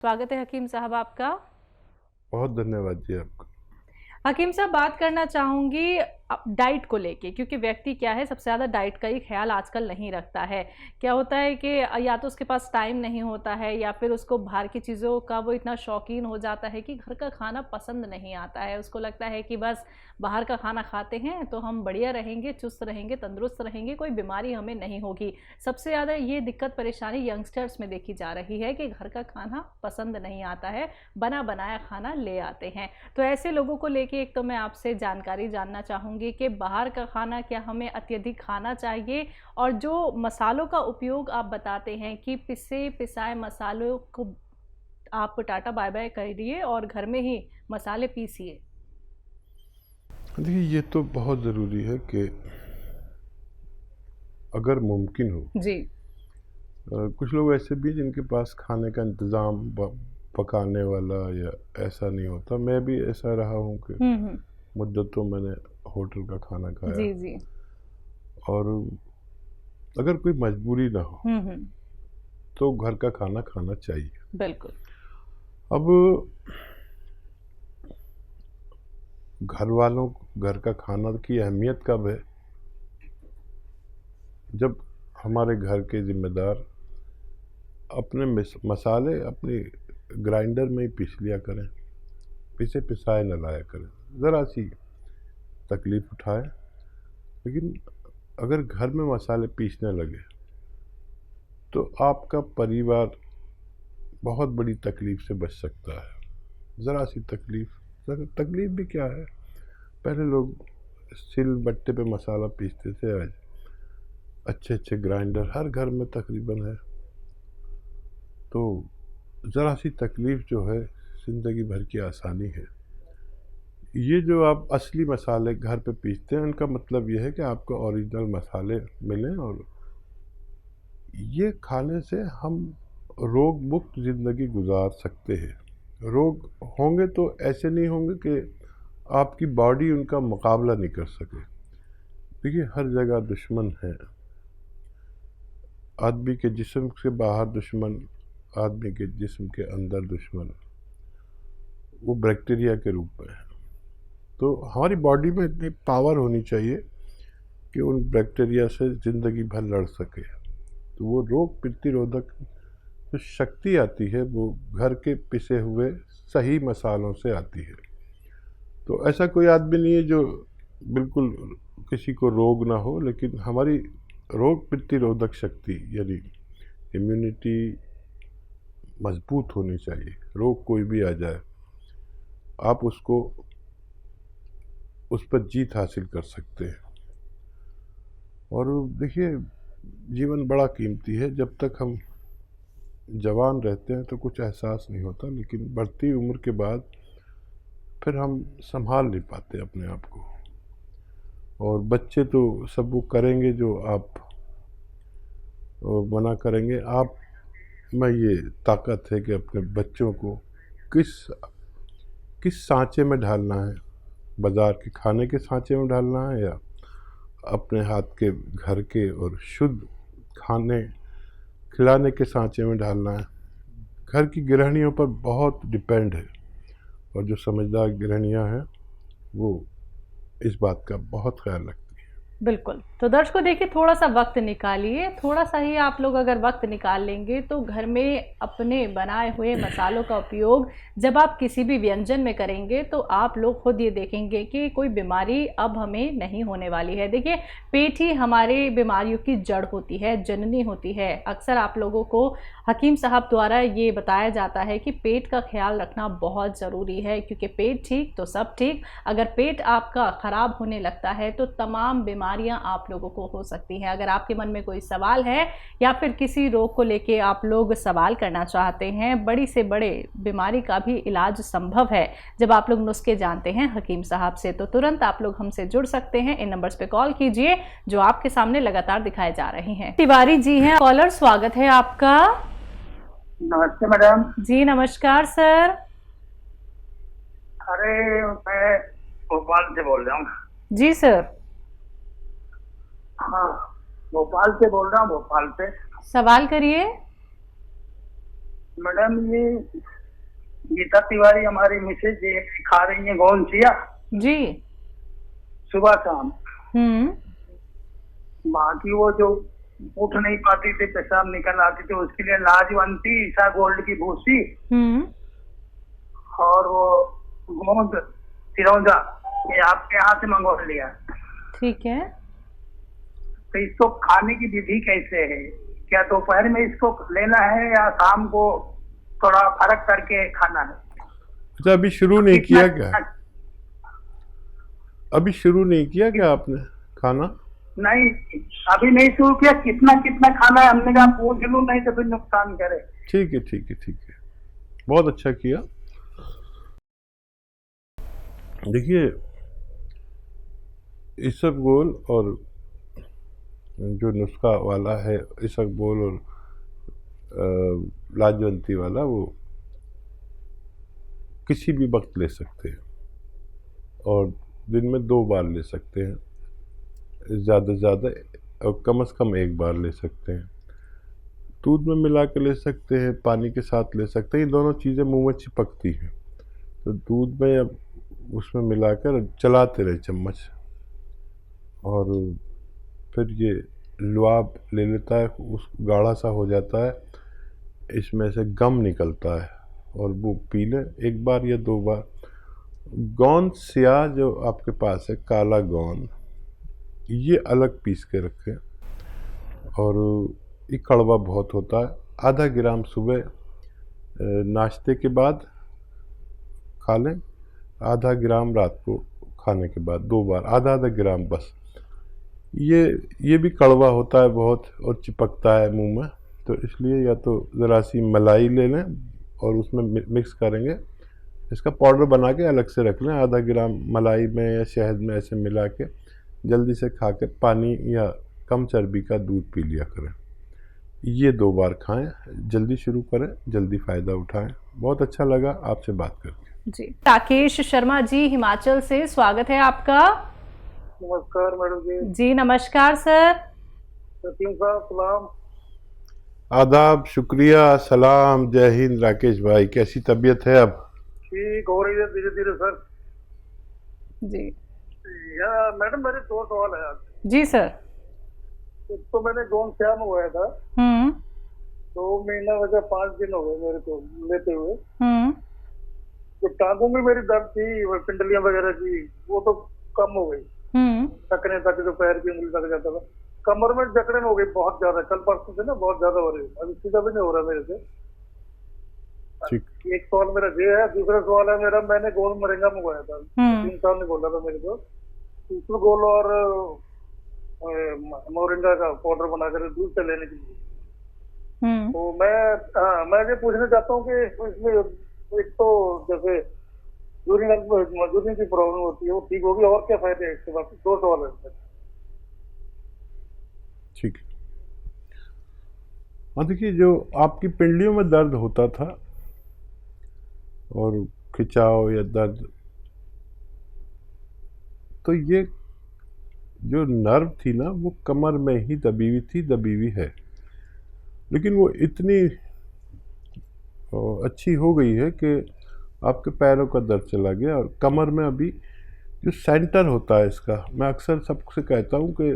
स्वागत है हकीम साहब आपका। बहुत धन्यवाद जी आपका। हकीम साहब, बात करना चाहूँगी डाइट को लेके, क्योंकि व्यक्ति क्या है, सबसे ज़्यादा डाइट का ही ख्याल आजकल नहीं रखता है। क्या होता है कि या तो उसके पास टाइम नहीं होता है या फिर उसको बाहर की चीज़ों का वो इतना शौकीन हो जाता है कि घर का खाना पसंद नहीं आता है। उसको लगता है कि बस बाहर का खाना खाते हैं तो हम बढ़िया रहेंगे, चुस्त रहेंगे, तंदुरुस्त रहेंगे, कोई बीमारी हमें नहीं होगी। सबसे ज़्यादा ये दिक्कत परेशानी यंगस्टर्स में देखी जा रही है कि घर का खाना पसंद नहीं आता है, बना बनाया खाना ले आते हैं। तो ऐसे लोगों को लेके एक तो मैं आपसे जानकारी जानना चाहूँगी कि बाहर का खाना क्या हमें अत्यधिक खाना चाहिए, और जो मसालों का उपयोग आप बताते हैं कि पिसे पिसाए मसालों को आप टाटा बाय बाय करिए और घर में ही मसाले पीसिए। देखिए, ये तो बहुत ज़रूरी है कि अगर मुमकिन हो, जी। कुछ लोग ऐसे भी जिनके पास खाने का इंतज़ाम पकाने वाला या ऐसा नहीं होता। मैं भी ऐसा रहा हूँ कि हम्म। मुद्दतों मैंने होटल का खाना खाया। जी जी। और अगर कोई मजबूरी ना हो हम्म। तो घर का खाना खाना चाहिए। बिल्कुल। अब घर वालों घर का खाना की अहमियत कब है? जब हमारे घर के जिम्मेदार अपने मसाले अपनी ग्राइंडर में ही पीस लिया करें, पिसे पिसाए न लाया करें। ज़रा सी तकलीफ़ उठाए, लेकिन अगर घर में मसाले पीसने लगे तो आपका परिवार बहुत बड़ी तकलीफ़ से बच सकता है। ज़रा सी तकलीफ़ भी क्या है, पहले लोग सिल बट्टे पे मसाला पीसते थे, आज अच्छे अच्छे ग्राइंडर हर घर में तकरीबन है। तो ज़रा सी तकलीफ़ जो है ज़िंदगी भर की आसानी है। ये जो आप असली मसाले घर पे पीसते हैं, उनका मतलब ये है कि आपको ओरिजिनल मसाले मिलें, और ये खाने से हम रोग मुक्त ज़िंदगी गुजार सकते हैं। रोग होंगे तो ऐसे नहीं होंगे कि आपकी बॉडी उनका मुकाबला नहीं कर सके। देखिए, हर जगह दुश्मन है। आदमी के जिस्म से बाहर दुश्मन, आदमी के जिस्म के अंदर दुश्मन, वो बैक्टीरिया के रूप में है। तो हमारी बॉडी में इतनी पावर होनी चाहिए कि उन बैक्टीरिया से ज़िंदगी भर लड़ सके। तो वो रोग प्रतिरोधक जो शक्ति आती है वो घर के पिसे हुए सही मसालों से आती है। तो ऐसा कोई आदमी नहीं है जो बिल्कुल किसी को रोग ना हो, लेकिन हमारी रोग प्रतिरोधक शक्ति यानी इम्यूनिटी मजबूत होनी चाहिए। रोग कोई भी आ जाए, आप उसको उस पर जीत हासिल कर सकते हैं। और देखिए, जीवन बड़ा कीमती है। जब तक हम जवान रहते हैं तो कुछ एहसास नहीं होता, लेकिन बढ़ती उम्र के बाद फिर हम संभाल नहीं पाते अपने आप को। और बच्चे तो सब वो करेंगे जो आप मना करेंगे। आप में ये ताकत है कि अपने बच्चों को किस किस सांचे में ढालना है, बाज़ार के खाने के सांचे में ढालना है या अपने हाथ के घर के और शुद्ध खाने खिलाने के सांचे में ढालना है। घर की गृहिणियों पर बहुत डिपेंड है, और जो समझदार गृहिणियाँ हैं वो इस बात का बहुत ख्याल रखती हैं। बिल्कुल। तो दर्शकों देखिए, थोड़ा सा वक्त निकालिए, थोड़ा सा ही आप लोग अगर वक्त निकाल लेंगे तो घर में अपने बनाए हुए मसालों का उपयोग जब आप किसी भी व्यंजन में करेंगे तो आप लोग खुद ये देखेंगे कि कोई बीमारी अब हमें नहीं होने वाली है। देखिए, पेट ही हमारे बीमारियों की जड़ होती है, जननी होती है। अक्सर आप लोगों को हकीम साहब द्वारा ये बताया जाता है कि पेट का ख्याल रखना बहुत ज़रूरी है, क्योंकि पेट ठीक तो सब ठीक। अगर पेट आपका ख़राब होने लगता है तो तमाम बीमारियां आप लोगों को हो सकती हैं। अगर आपके मन में कोई सवाल है या फिर किसी रोग को लेके आप लोग सवाल करना चाहते हैं, बड़ी से बड़े बीमारी का भी इलाज संभव है जब आप लोग नुस्खे जानते हैं हकीम साहब से, तो तुरंत आप लोग हमसे जुड़ सकते हैं। इन नंबर्स पे कॉल कीजिए जो आपके सामने लगातार दिखाए जा रहे हैं। तिवारी जी हैं कॉलर, स्वागत है आपका। नमस्ते मैडम। जी नमस्कार सर। अरे मैं भोपाल से बोल रहा हूँ। जी सर। हाँ, भोपाल से बोल रहा हूँ, भोपाल से। सवाल करिए। मैडम ये गीता तिवारी हमारी मिसेज ये खा रही है गोंद चिया जी। सुबह शाम। हम्म। बाकी वो जो उठ नहीं पाती थी, पेशाब निकल आती थी, उसके लिए लाजवंती ईसा गोल्ड की भूसी हम्म। और वो गोंद चिरौंजा ये आपके यहाँ से मंगवा लिया। ठीक है। तो इसको खाने की विधि कैसे है? क्या दोपहर में इसको लेना है या शाम को थोड़ा फर्क करके खाना है? अच्छा, अभी शुरू नहीं कितना- किया क्या? अभी शुरू नहीं किया क्या आपने खाना? नहीं, अभी नहीं शुरू किया। कितना कितना खाना है हमने कहा पूछ लूं, नहीं तो फिर नुकसान करे। ठीक है, ठीक है, ठीक है, बहुत अच्छा किया। देखिए, इसबगोल और जो नुस्खा वाला है, इसबगोल और लाजवंती वाला, वो किसी भी वक्त ले सकते हैं और दिन में 2 बार ले सकते हैं, ज़्यादा से ज़्यादा, और कम से कम 1 बार ले सकते हैं। दूध में मिला के ले सकते हैं, पानी के साथ ले सकते हैं। ये दोनों चीज़ें मुंह में चिपकती हैं, तो दूध में या उसमें मिलाकर चलाते रहे चम्मच, और फिर ये लुआब ले लेता है, उस गाढ़ा सा हो जाता है, इसमें से गम निकलता है और वो पी लें 1 बार या 2 बार। गोंद स्याह जो आपके पास है, काला गोंद, ये अलग पीस के रखें, और ये कड़वा बहुत होता है। आधा ग्राम सुबह नाश्ते के बाद खा लें, आधा ग्राम रात को खाने के बाद, 2 बार आधा आधा ग्राम बस। ये भी कड़वा होता है बहुत और चिपकता है मुंह में, तो इसलिए या तो ज़रा सी मलाई ले लें और उसमें मिक्स करेंगे, इसका पाउडर बना के अलग से रख लें, आधा ग्राम मलाई में या शहद में ऐसे मिला के जल्दी से खा के पानी या कम चर्बी का दूध पी लिया करें। ये 2 बार खाएं, जल्दी शुरू करें, जल्दी फ़ायदा उठाएं। बहुत अच्छा लगा आपसे बात करके। जी, राकेश शर्मा जी हिमाचल से, स्वागत है आपका। नमस्कार मैडम जी। जी नमस्कार सर। सतीम साहब सलाम। आदाब, शुक्रिया, सलाम, जय हिंद। राकेश भाई, कैसी तबीयत है अब? ठीक हो रही है धीरे धीरे सर। जी। या मैडम मेरे 2 सवाल है आज। जी सर। एक तो मैंने गोंद स्याह मंगवाया था, 2 महीना वजह 5 दिन हो गए मेरे को लेते हुए। जो टांगों में मेरी दर्द थी, वो पिंडलियां वगैरह की, वो तो कम हो गई, थकने तक, जो पैर की उंगली तक जाता था। कमर में जकड़न हो गई बहुत ज्यादा, कल परसों से ना बहुत ज्यादा हो रही है, अभी सीधा भी नहीं हो रहा मेरे से। ठीक। एक सवाल मेरा ये है। दूसरा सवाल है मेरा, मैंने गोंद मोरिंगा मंगवाया था, 3 साल ने बोला था मेरे को, इसबगोल और मोरिंगा का पाउडर बनाकर दूध से लेने के लिए। तो मैं ये पूछना चाहता हूँ कि इसमें एक तो जैसे यूरिन की प्रॉब्लम होती है, वो ठीक होगी, और क्या फायदे हैं इसके बाद? 2 सवाल है। ठीक है। हाँ, देखिए, जो आपकी पिंडलियों में दर्द होता था और खिंचाव या दर्द, तो ये जो नर्व थी ना, वो कमर में ही दबी हुई है, लेकिन वो इतनी अच्छी हो गई है कि आपके पैरों का दर्द चला गया, और कमर में अभी जो सेंटर होता है इसका, मैं अक्सर सबसे कहता हूँ कि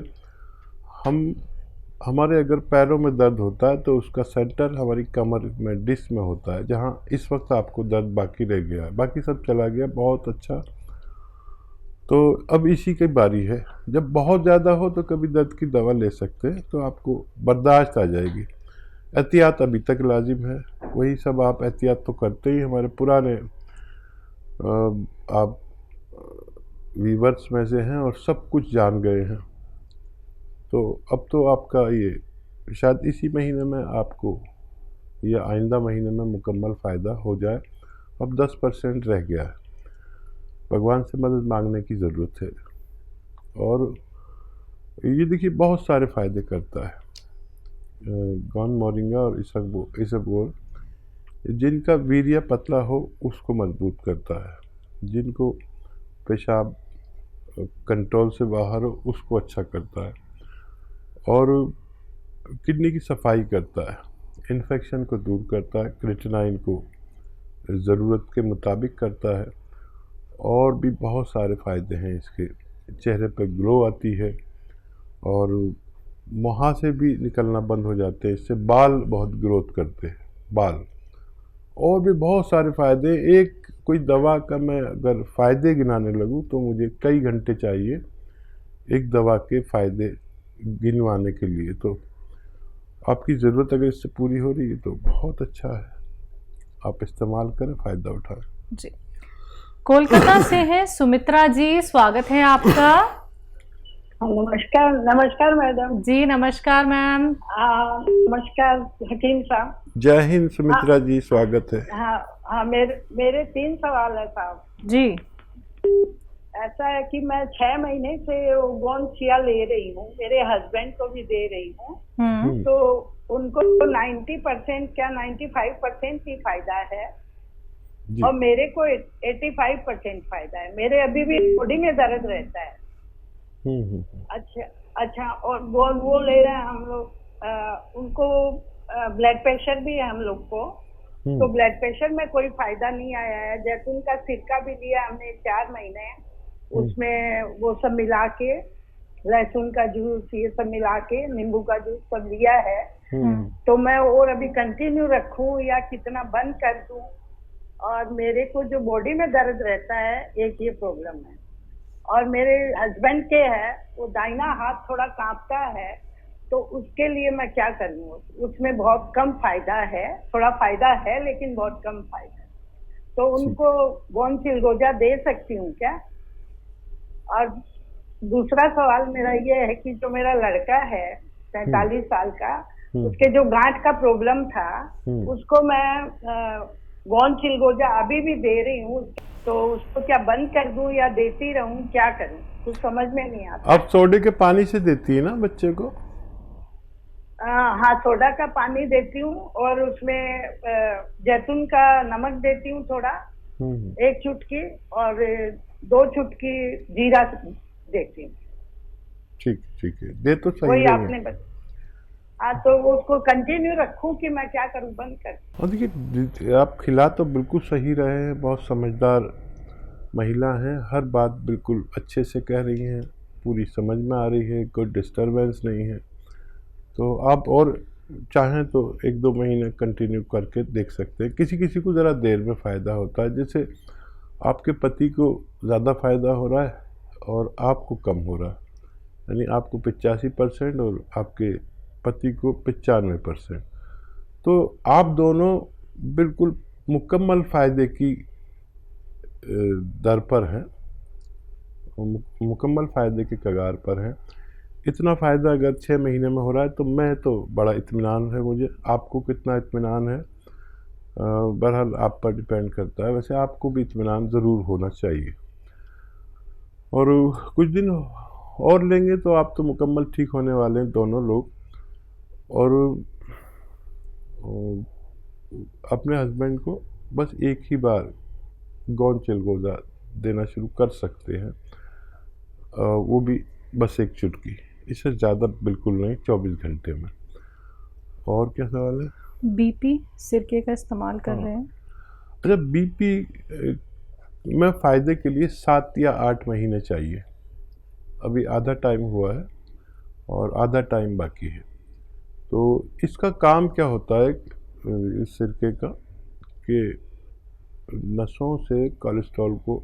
हमारे अगर पैरों में दर्द होता है तो उसका सेंटर हमारी कमर में, डिस्क में होता है, जहाँ इस वक्त आपको दर्द बाकी रह गया है, बाकी सब चला गया। बहुत अच्छा। तो अब इसी की बारी है। जब बहुत ज़्यादा हो तो कभी दर्द की दवा ले सकते हैं, तो आपको बर्दाश्त आ जाएगी। एहतियात अभी तक लाजिम है, वही सब आप एहतियात तो करते ही, हमारे पुराने आप वीवर्स में से हैं और सब कुछ जान गए हैं। तो अब तो आपका ये शायद इसी महीने में आपको या आइंदा महीने में मुकम्मल फ़ायदा हो जाए। अब 10% रह गया है, भगवान से मदद मांगने की ज़रूरत है। और ये देखिए बहुत सारे फ़ायदे करता है गोंद मोरिंगा और इसबगोल। जिनका वीर्य पतला हो उसको मजबूत करता है, जिनको पेशाब कंट्रोल से बाहर हो उसको अच्छा करता है, और किडनी की सफाई करता है। इन्फेक्शन को दूर करता है, क्रिएटिनाइन को ज़रूरत के मुताबिक करता है, और भी बहुत सारे फ़ायदे हैं इसके। चेहरे पे ग्लो आती है और मुहासे भी निकलना बंद हो जाते हैं, इससे बाल बहुत ग्रोथ करते हैं, बाल, और भी बहुत सारे फ़ायदे। एक कोई दवा का मैं अगर फ़ायदे गिनाने लगूँ तो मुझे कई घंटे चाहिए एक दवा के फ़ायदे गिनवाने के लिए। तो आपकी ज़रूरत अगर इससे पूरी हो रही है तो बहुत अच्छा है, आप इस्तेमाल करें, फ़ायदा उठाएं। जी, कोलकाता से हैं सुमित्रा जी, स्वागत है आपका। नमस्कार। नमस्कार मैडम जी नमस्कार मैम। नमस्कार हकीम साहब। जय हिंद सुमित्रा जी, स्वागत है। हाँ, मेरे 3 सवाल है साहब जी। ऐसा है कि मैं 6 महीने से गोनसिया ले रही हूँ, मेरे हस्बैंड को भी दे रही हूँ, तो उनको 90% क्या 95% ही फायदा है और मेरे को 85% फायदा है। मेरे अभी भी बॉडी में दर्द रहता है। अच्छा, और वो ले रहे हैं हम लोग, उनको ब्लड प्रेशर भी है हम लोग को, तो ब्लड प्रेशर में कोई फायदा नहीं आया है। जैतून का सिरका भी लिया हमने 4 महीने, उसमें वो सब मिला के, लहसुन का जूस ये सब मिला के, नींबू का जूस सब लिया है। तो मैं और अभी कंटिन्यू रखूं या कितना बंद कर दूं? और मेरे को जो बॉडी में दर्द रहता है, एक ये प्रॉब्लम है। और मेरे हस्बैंड के है, वो दाहिना हाथ थोड़ा कांपता है, तो उसके लिए मैं क्या करूँ? उसमें बहुत कम फायदा है, थोड़ा फायदा है लेकिन बहुत कम फायदा है, तो उनको गोन चिलगोजा दे सकती हूँ क्या? और दूसरा सवाल मेरा ये है कि जो मेरा लड़का है 43 साल का, उसके जो गांठ का प्रॉब्लम था, उसको मैं गोन चिलगोजा अभी भी दे रही हूँ, तो उसको क्या बंद कर दूं या देती रहूं, क्या करूं? कुछ समझ में नहीं आता। आप सोडे के पानी से देती है ना बच्चे को? हाँ, सोडा का पानी देती हूँ और उसमें जैतून का नमक देती हूँ थोड़ा, 1 चुटकी, और 2 चुटकी जीरा देती हूँ। ठीक है, दे तो सही वही है। आपने तो उसको कंटिन्यू रखूं कि मैं क्या करूं, बंद कर? और देखिए, आप खिला तो बिल्कुल सही रहे हैं, बहुत समझदार महिला हैं, हर बात बिल्कुल अच्छे से कह रही हैं, पूरी समझ में आ रही है, कोई डिस्टरबेंस नहीं है। तो आप और चाहें तो 1-2 महीने कंटिन्यू करके देख सकते हैं। किसी किसी को ज़रा देर में फ़ायदा होता है, जैसे आपके पति को ज़्यादा फ़ायदा हो रहा है और आपको कम हो रहा है, यानी आपको 85% और आपके पति को 95%। तो आप दोनों बिल्कुल मुकम्मल फ़ायदे की दर पर हैं, मुकम्मल फ़ायदे के कगार पर हैं। इतना फ़ायदा अगर 6 महीने में हो रहा है तो मैं तो बड़ा इत्मीनान है मुझे। आपको कितना इत्मीनान है बहरहाल आप पर डिपेंड करता है, वैसे आपको भी इत्मीनान ज़रूर होना चाहिए। और कुछ दिन और लेंगे तो आप तो मुकम्मल ठीक होने वाले हैं दोनों लोग। और अपने हस्बैंड को बस एक ही बार गोन चिलगोजा देना शुरू कर सकते हैं, वो भी बस 1 चुटकी, इससे ज़्यादा बिल्कुल नहीं, 24 घंटे में। और क्या सवाल है? बीपी सिरके का इस्तेमाल कर रहे हैं? अच्छा, बीपी में फ़ायदे के लिए 7 या 8 महीने चाहिए। अभी आधा टाइम हुआ है और आधा टाइम बाकी है। तो इसका काम क्या होता है इस सिरके का, कि नसों से कोलेस्ट्रॉल को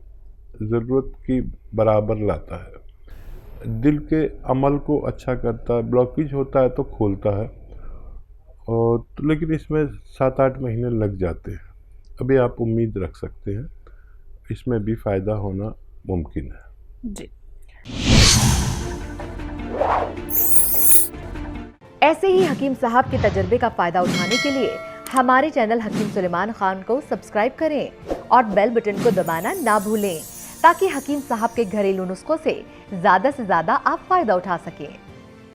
ज़रूरत की बराबर लाता है, दिल के अमल को अच्छा करता है, ब्लॉकेज होता है तो खोलता है। और तो लेकिन इसमें 7-8 महीने लग जाते हैं। अभी आप उम्मीद रख सकते हैं, इसमें भी फ़ायदा होना मुमकिन है। जी। ऐसे ही हकीम साहब के तजर्बे का फ़ायदा उठाने के लिए हमारे चैनल हकीम सुलेमान खान को सब्सक्राइब करें और बेल बटन को दबाना ना भूलें, ताकि हकीम साहब के घरेलू नुस्खों से ज़्यादा आप फ़ायदा उठा सकें।